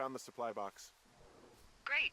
found the supply box. Great.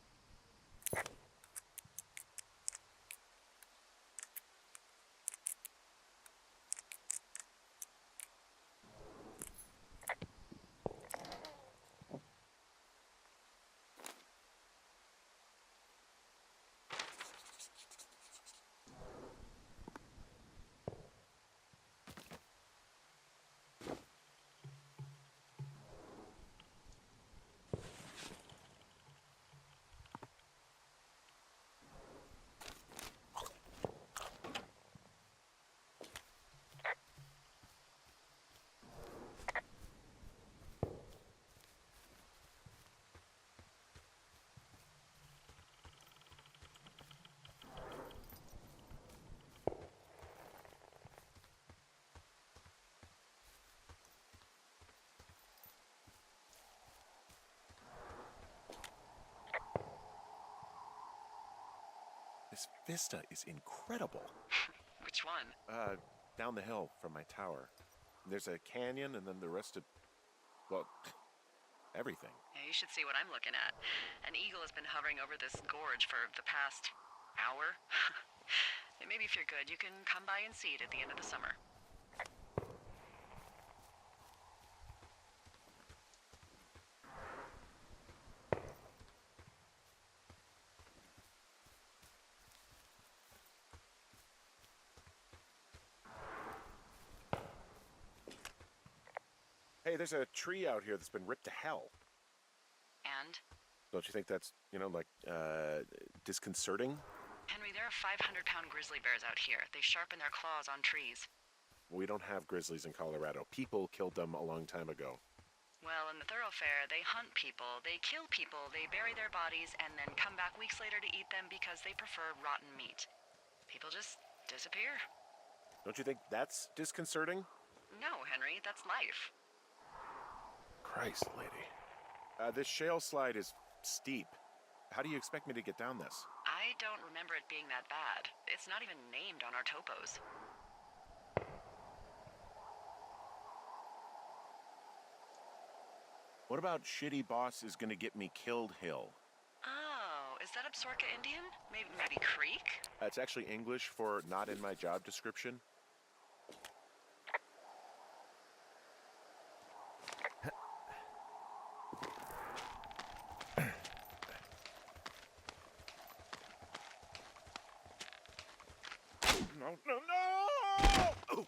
This vista is incredible. Which one? Down the hill from my tower. There's a canyon and then the rest of, well, everything. Yeah, you should see what I'm looking at. An eagle has been hovering over this gorge for the past hour. And maybe if you're good, you can come by and see it at the end of the summer. Hey, there's a tree out here that's been ripped to hell. And? Don't you think that's, disconcerting? Henry, there are 500-pound grizzly bears out here. They sharpen their claws on trees. We don't have grizzlies in Colorado. People killed them a long time ago. Well, in the thoroughfare, they hunt people, they kill people, they bury their bodies, and then come back weeks later to eat them because they prefer rotten meat. People just disappear. Don't you think that's disconcerting? No, Henry, that's life. Christ, lady. This shale slide is steep. How do you expect me to get down this? I don't remember it being that bad. It's not even named on our topos. What about Shitty Boss is gonna get me killed hill? Oh, is that Absorka Indian? Maybe Creek? It's actually English for not in my job description. No! Oh.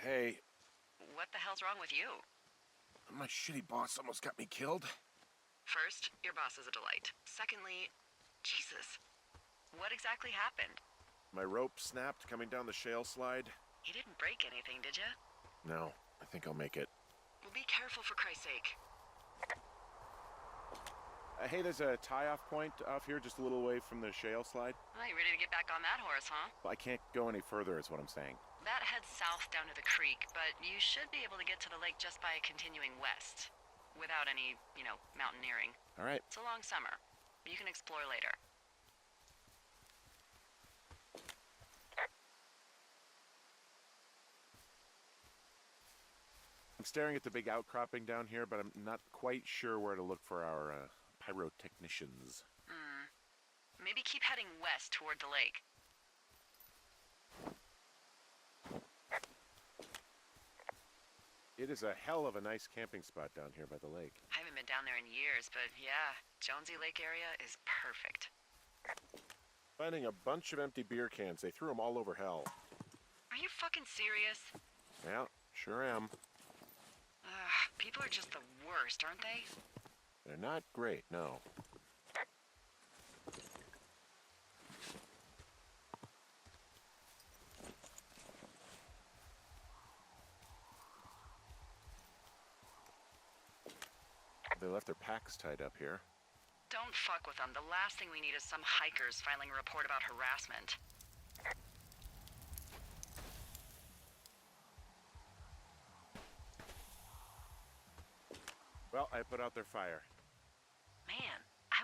Hey, What the hell's wrong with you? my shitty boss almost got me killed. First, your boss is a delight. Secondly, Jesus, what exactly happened? My rope snapped coming down the shale slide. You didn't break anything, did you? No, I think I'll make it. Well, be careful for Christ's sake. Hey, there's a tie-off point off here just a little away from the shale slide. Well, you ready to get back on that horse, huh? Well, I can't go any further is what I'm saying. That heads south down to the creek, but you should be able to get to the lake just by continuing west. Without any, mountaineering. All right. It's a long summer. You can explore later. I'm staring at the big outcropping down here, but I'm not quite sure where to look for our pyrotechnicians. Maybe keep heading west toward the lake. It is a hell of a nice camping spot down here by the lake. I haven't been down there in years, but yeah, Jonesy Lake area is perfect. Finding a bunch of empty beer cans. They threw them all over hell. Are you fucking serious? Yeah, sure am. People are just the worst, aren't they? They're not great, no. They left their packs tied up here. Don't fuck with them. The last thing we need is some hikers filing a report about harassment. Well, I put out their fire.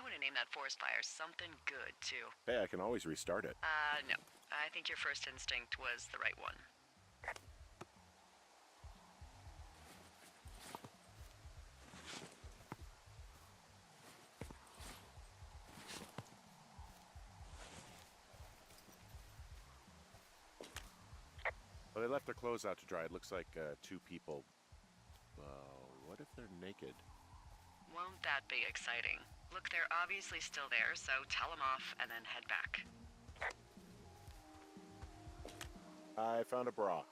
I would have named that forest fire something good, too. Hey, I can always restart it. No. I think your first instinct was the right one. Well, they left their clothes out to dry. It looks like two people. What if they're naked? Won't that be exciting? Look, they're obviously still there, so tell them off and then head back. I found a bra.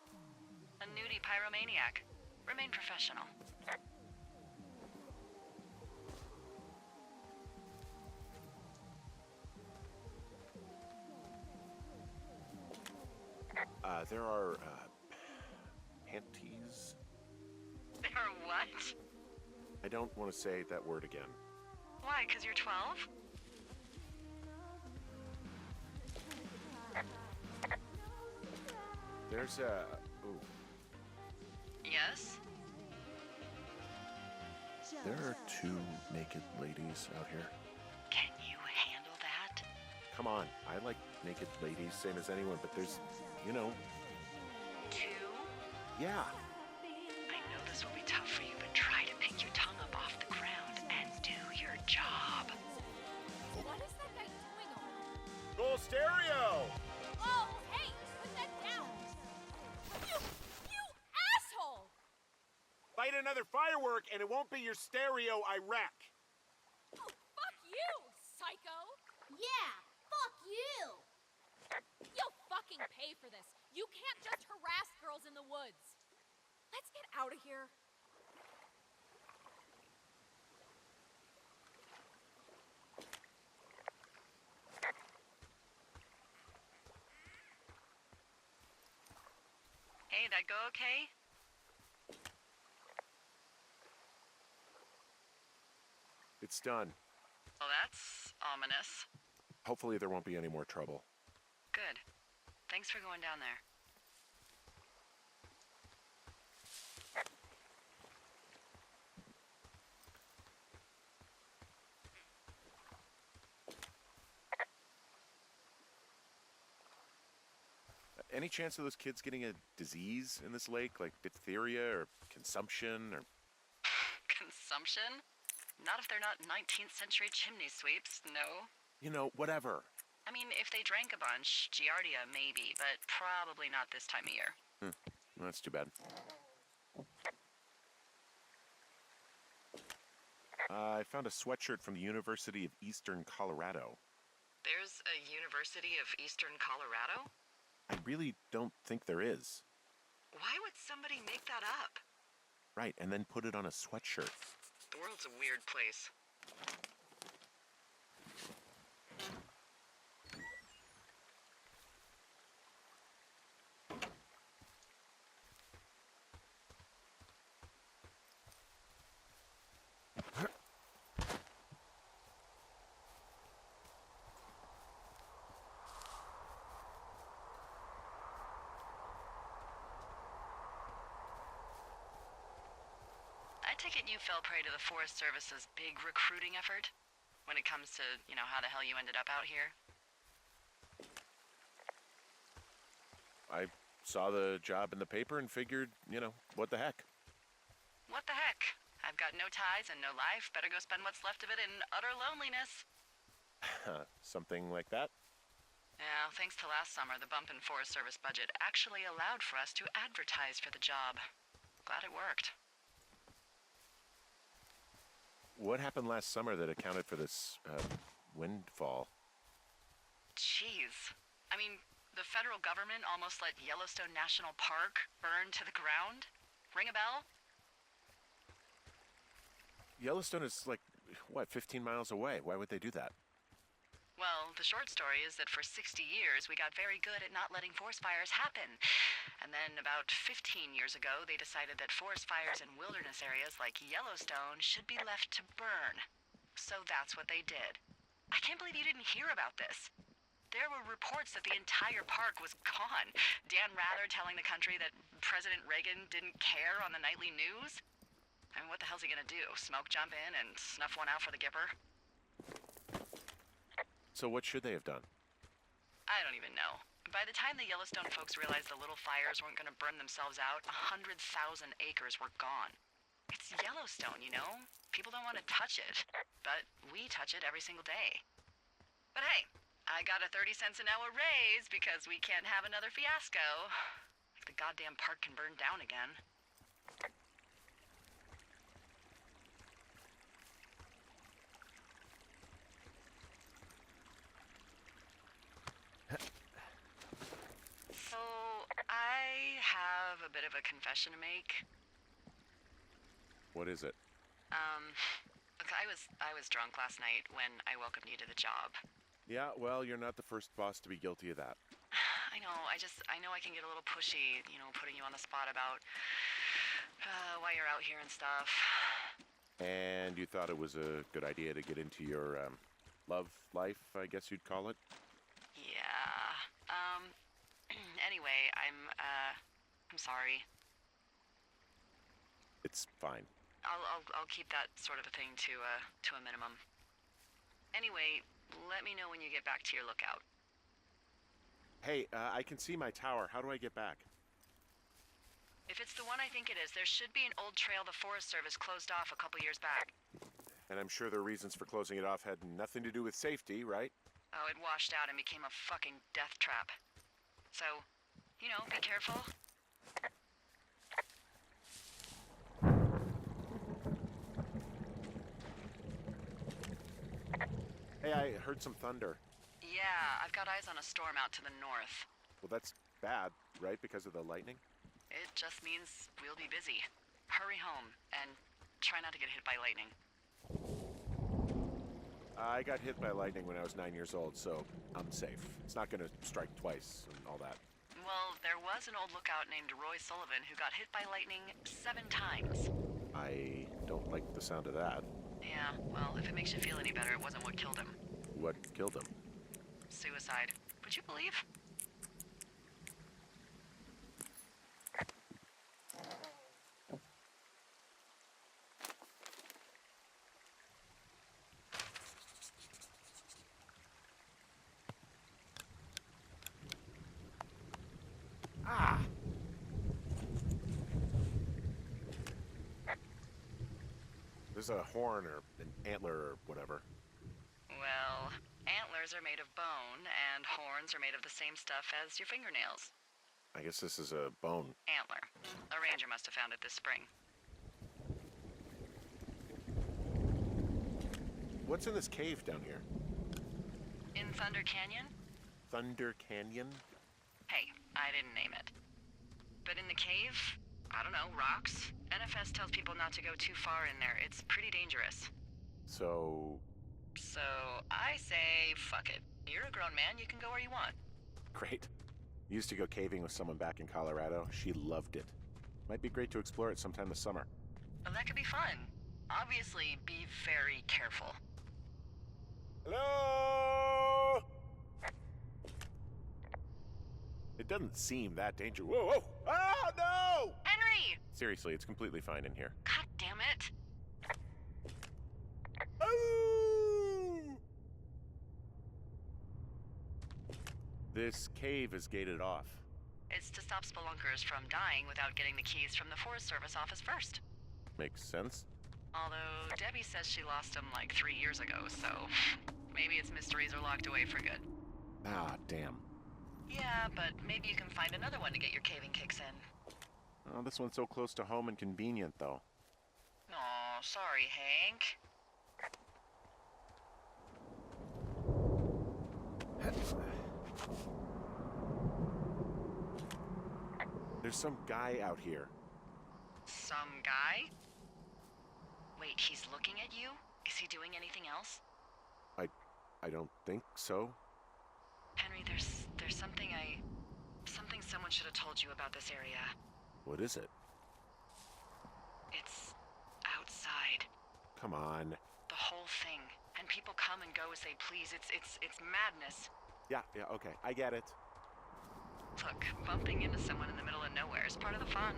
A nudie pyromaniac. Remain professional. There are, panties? There are what? I don't want to say that word again. Why, 'cause you're 12? There's a... Ooh. Yes? There are two naked ladies out here. Can you handle that? Come on, I like naked ladies, same as anyone, but there's, you know... Two? Yeah. I know this will be tough for you, but try to pick your tongue up off the ground and do your job. What is that guy doing over there? Gold stereo! Oh, hey, put that down! You asshole! Light another firework and it won't be your stereo I wreck. Oh, fuck you, psycho! Yeah, fuck you! You'll fucking pay for this. You can't just harass girls in the woods. Let's get out of here. Hey, that go okay? It's done. Well, that's ominous. Hopefully there won't be any more trouble. Good. Thanks for going down there. Any chance of those kids getting a disease in this lake, like diphtheria or consumption or... Consumption? Not if they're not 19th century chimney sweeps, no. You know, whatever. I mean, if they drank a bunch, Giardia maybe, but probably not this time of year. Well, that's too bad. I found a sweatshirt from the University of Eastern Colorado. There's a University of Eastern Colorado? I really don't think there is. Why would somebody make that up? Right, and then put it on a sweatshirt. The world's a weird place. I take it you fell prey to the Forest Service's big recruiting effort? When it comes to, how the hell you ended up out here? I saw the job in the paper and figured, what the heck. What the heck? I've got no ties and no life. Better go spend what's left of it in utter loneliness. Something like that? Yeah, thanks to last summer, the bump in Forest Service budget actually allowed for us to advertise for the job. Glad it worked. What happened last summer that accounted for this, windfall? Jeez. I mean, the federal government almost let Yellowstone National Park burn to the ground? Ring a bell? Yellowstone is like, 15 miles away? Why would they do that? Well, the short story is that for 60 years, we got very good at not letting forest fires happen. And then about 15 years ago, they decided that forest fires in wilderness areas like Yellowstone should be left to burn. So that's what they did. I can't believe you didn't hear about this. There were reports that the entire park was gone. Dan Rather telling the country that President Reagan didn't care on the nightly news. I mean, what the hell's he gonna do? Smoke jump in and snuff one out for the Gipper? So what should they have done? I don't even know. By the time the Yellowstone folks realized the little fires weren't going to burn themselves out, 100,000 acres were gone. It's Yellowstone, you know? People don't want to touch it. But we touch it every single day. But hey, I got a 30 cents an hour raise because we can't have another fiasco. Like the goddamn park can burn down again. So, I have a bit of a confession to make. What is it? Look, I was drunk last night when I welcomed you to the job. Yeah, well, you're not the first boss to be guilty of that. I know, I know I can get a little pushy, you know, putting you on the spot about why you're out here and stuff. And you thought it was a good idea to get into your love life, I guess you'd call it? Yeah. Anyway, I'm sorry. It's fine. I'll keep that sort of a thing to a minimum. Anyway, let me know when you get back to your lookout. Hey, I can see my tower. How do I get back? If it's the one I think it is, there should be an old trail the Forest Service closed off a couple years back. And I'm sure their reasons for closing it off had nothing to do with safety, right? Oh, it washed out and became a fucking death trap. So, you know, be careful. Hey, I heard some thunder. Yeah, I've got eyes on a storm out to the north. Well, that's bad, right? Because of the lightning? It just means we'll be busy. Hurry home, and try not to get hit by lightning. I got hit by lightning when I was 9 years old, so I'm safe. It's not gonna strike twice and all that. Well, there was an old lookout named Roy Sullivan who got hit by lightning 7 times. I don't like the sound of that. Yeah, well, if it makes you feel any better, it wasn't what killed him. What killed him? Suicide. Would you believe? Ah! There's a horn or an antler or whatever. Well, antlers are made of bone, and horns are made of the same stuff as your fingernails. I guess this is a bone. Antler. A ranger must have found it this spring. What's in this cave down here? In Thunder Canyon? Thunder Canyon? Hey, I didn't name it. But in the cave, I don't know, rocks? NFS tells people not to go too far in there. It's pretty dangerous. So I say, fuck it. You're a grown man, you can go where you want. great. Used to go caving with someone back in Colorado. She loved it. Might be great to explore it sometime this summer. Well, that could be fun. Obviously, be very careful. Hello? It doesn't seem that dangerous. Whoa, whoa! Ah, no! Henry! Seriously, it's completely fine in here. God damn it. Oh! This cave is gated off. It's to stop spelunkers from dying without getting the keys from the Forest Service office first. Makes sense. Although Debbie says she lost them like 3 years ago, so maybe its mysteries are locked away for good. Ah, damn. Yeah, but maybe you can find another one to get your caving kicks in. Oh, this one's so close to home and convenient, though. Aw, sorry, Hank. There's some guy out here. Some guy? Wait, he's looking at you? Is he doing anything else? I don't think so. Henry, there's something someone should have told you about this area. What is it? It's outside. Come on. The whole thing. And people come and go as they please. It's madness. Yeah, okay. I get it. Look, bumping into someone in the middle of nowhere is part of the fun.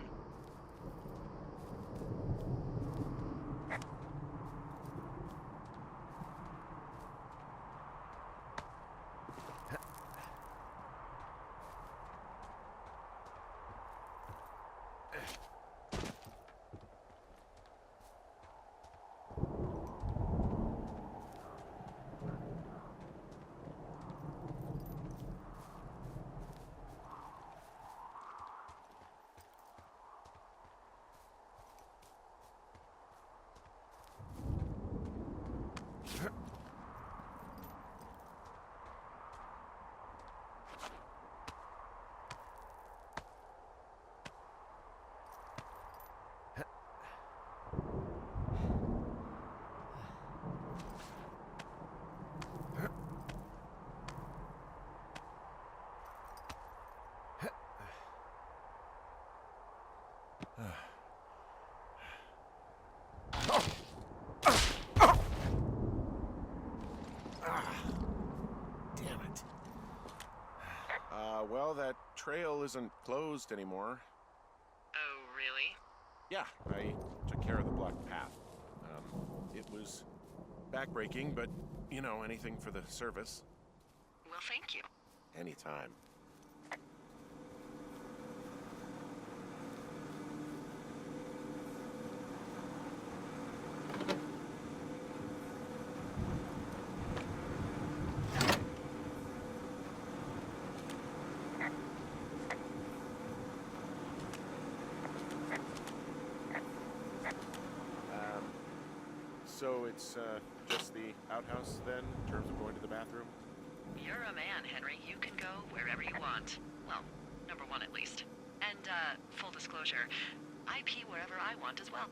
Well, that trail isn't closed anymore. Oh, really? Yeah, I took care of the blocked path. It was backbreaking, but, you know, anything for the service. Well, thank you. Anytime. So it's just the outhouse then, in terms of going to the bathroom? You're a man, Henry. You can go wherever you want. Well, number one at least. And, full disclosure, I pee wherever I want as well.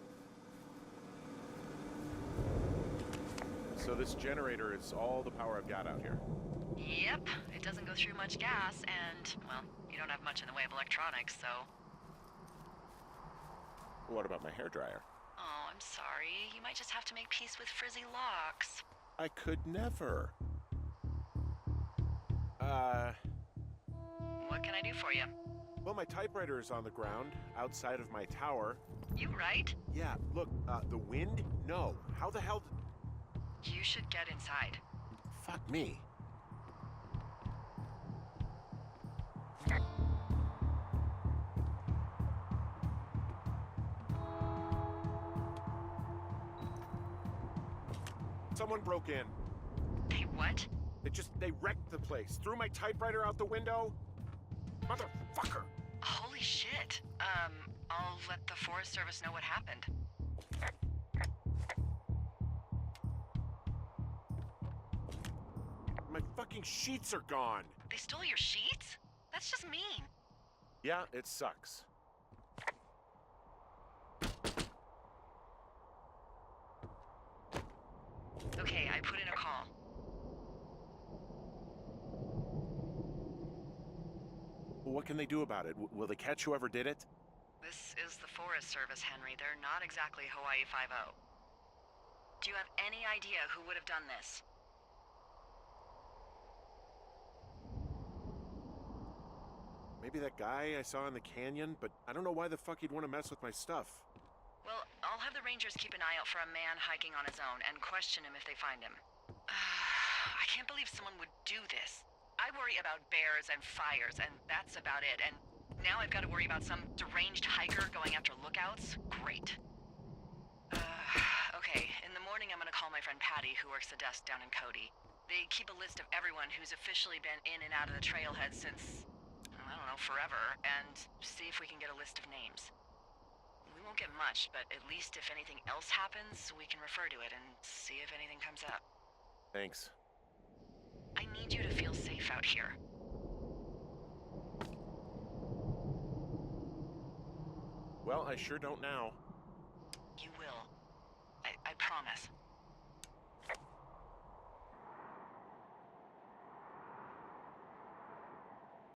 So this generator is all the power I've got out here. Yep, it doesn't go through much gas, and, well, you don't have much in the way of electronics, so... What about my hairdryer? Oh, I'm sorry. You might just have to make peace with frizzy locks. I could never. What can I do for you? Well, my typewriter is on the ground, outside of my tower. You right? Yeah, look, the wind? No. How the hell You should get inside. Fuck me. Someone broke in. Hey, what? They wrecked the place. Threw my typewriter out the window. Motherfucker. Holy shit. I'll let the Forest Service know what happened. My fucking sheets are gone. They stole your sheets? That's just mean. Yeah, it sucks. Okay, I put in a call. What can they do about it? Will they catch whoever did it? This is the Forest Service, Henry. They're not exactly Hawaii Five-0. Do you have any idea who would have done this? Maybe that guy I saw in the canyon, but I don't know why the fuck he'd want to mess with my stuff. Well, I'll have the Rangers keep an eye out for a man hiking on his own and question him if they find him. I can't believe someone would do this. I worry about bears and fires, and that's about it. And now I've got to worry about some deranged hiker going after lookouts? Great. Okay, in the morning I'm gonna call my friend Patty, who works the desk down in Cody. They keep a list of everyone who's officially been in and out of the trailhead since, I don't know, forever, and see if we can get a list of names. We won't get much, but at least if anything else happens, we can refer to it and see if anything comes up. Thanks. I need you to feel safe out here. Well, I sure don't now.